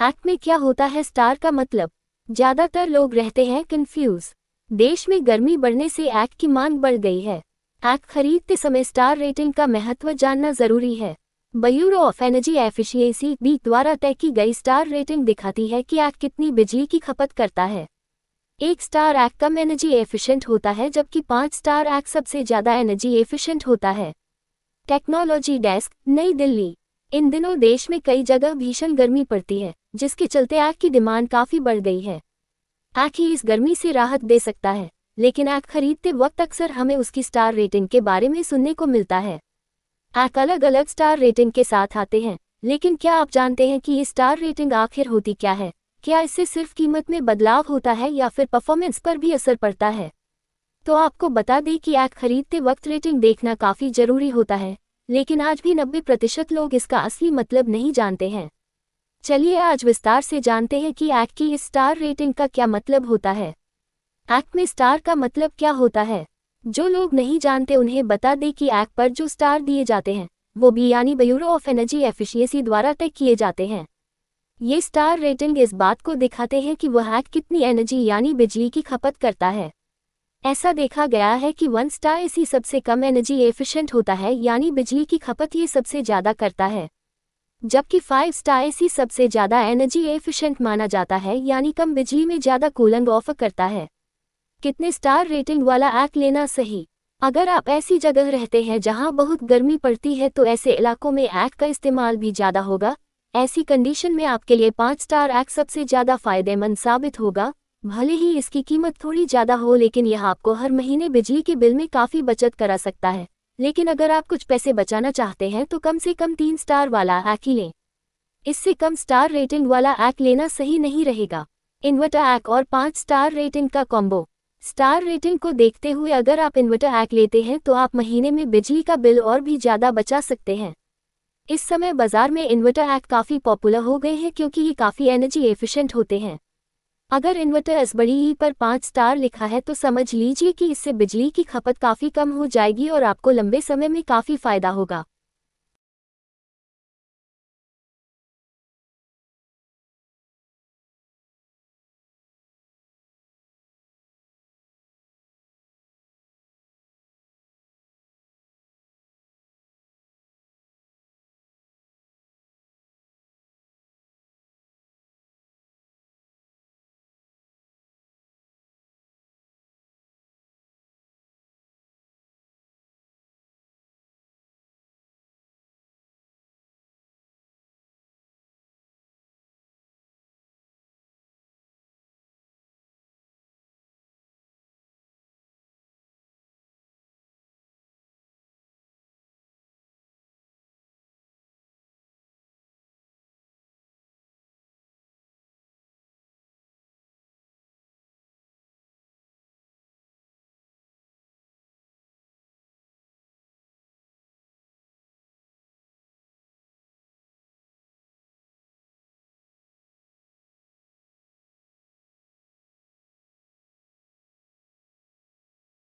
Act में क्या होता है स्टार का मतलब? ज्यादातर लोग रहते हैं कंफ्यूज। देश में गर्मी बढ़ने से एक्ट की मांग बढ़ गई है। एक्ट खरीदते समय स्टार रेटिंग का महत्व जानना जरूरी है। Bureau of Energy Efficiency BEE द्वारा तय की गई स्टार रेटिंग दिखाती है कि एक्ट कितनी बिजली की खपत करता है। 1 स्टार एक्ट कम एनर्जी एफिशिएंट होता है जबकि 5 स्टार एक्ट सबसे ज्यादा एनर्जी एफिशिएंट होता है। टेक्नोलॉजी डेस्क, नई दिल्ली। इन दिनों देश में कई जगह भीषण गर्मी पड़ती है, जिसके चलते आग की डिमांड काफी बढ़ गई है। आग ही इस गर्मी से राहत दे सकता है, लेकिन आग खरीदते वक्त अक्सर हमें उसकी स्टार रेटिंग के बारे में सुनने को मिलता है। आग अलग अलग स्टार रेटिंग के साथ आते हैं, लेकिन क्या आप जानते हैं कि ये स्टार रेटिंग आखिर होती क्या है? क्या इससे सिर्फ कीमत में बदलाव होता है या फिर परफॉर्मेंस पर भी असर पड़ता है? तो आपको बता दें कि आग खरीदते वक्त रेटिंग देखना काफी जरूरी होता है, लेकिन आज भी 90% लोग इसका असली मतलब नहीं जानते हैं। चलिए आज विस्तार से जानते हैं कि एक्ट की इस स्टार रेटिंग का क्या मतलब होता है। एक्ट में स्टार का मतलब क्या होता है? जो लोग नहीं जानते उन्हें बता दें कि एक्ट पर जो स्टार दिए जाते हैं वो बी यानी ब्यूरो ऑफ एनर्जी एफिशिएंसी द्वारा तय किए जाते हैं। ये स्टार रेटिंग इस बात को दिखाते हैं कि वह एक्ट कितनी एनर्जी यानी बिजली की खपत करता है। ऐसा देखा गया है कि 1 स्टार एसी सबसे कम एनर्जी एफिशिएंट होता है यानी बिजली की खपत ये सबसे ज्यादा करता है, जबकि 5 स्टार एसी सबसे ज्यादा एनर्जी एफिशिएंट माना जाता है यानी कम बिजली में ज्यादा कूलिंग ऑफर करता है। कितने स्टार रेटिंग वाला एक्ट लेना सही? अगर आप ऐसी जगह रहते हैं जहां बहुत गर्मी पड़ती है तो ऐसे इलाकों में एक्ट का इस्तेमाल भी ज्यादा होगा। ऐसी कंडीशन में आपके लिए 5 स्टार एक्ट सबसे ज्यादा फायदेमंद साबित होगा। भले ही इसकी कीमत थोड़ी ज्यादा हो, लेकिन यह आपको हर महीने बिजली के बिल में काफी बचत करा सकता है। लेकिन अगर आप कुछ पैसे बचाना चाहते हैं तो कम से कम 3 स्टार वाला एक्ट ही लें। इससे कम स्टार रेटिंग वाला एक्ट लेना सही नहीं रहेगा। इन्वर्टर एक्ट और 5 स्टार रेटिंग का कॉम्बो। स्टार रेटिंग को देखते हुए अगर आप इन्वर्टर एक्ट लेते हैं तो आप महीने में बिजली का बिल और भी ज्यादा बचा सकते हैं। इस समय बाजार में इन्वर्टर एक्ट काफी पॉपुलर हो गए हैं क्योंकि ये काफी एनर्जी एफिशिएंट होते हैं। अगर इन्वर्टर एस बड़ी ई पर 5 स्टार लिखा है तो समझ लीजिए कि इससे बिजली की खपत काफी कम हो जाएगी और आपको लंबे समय में काफी फायदा होगा।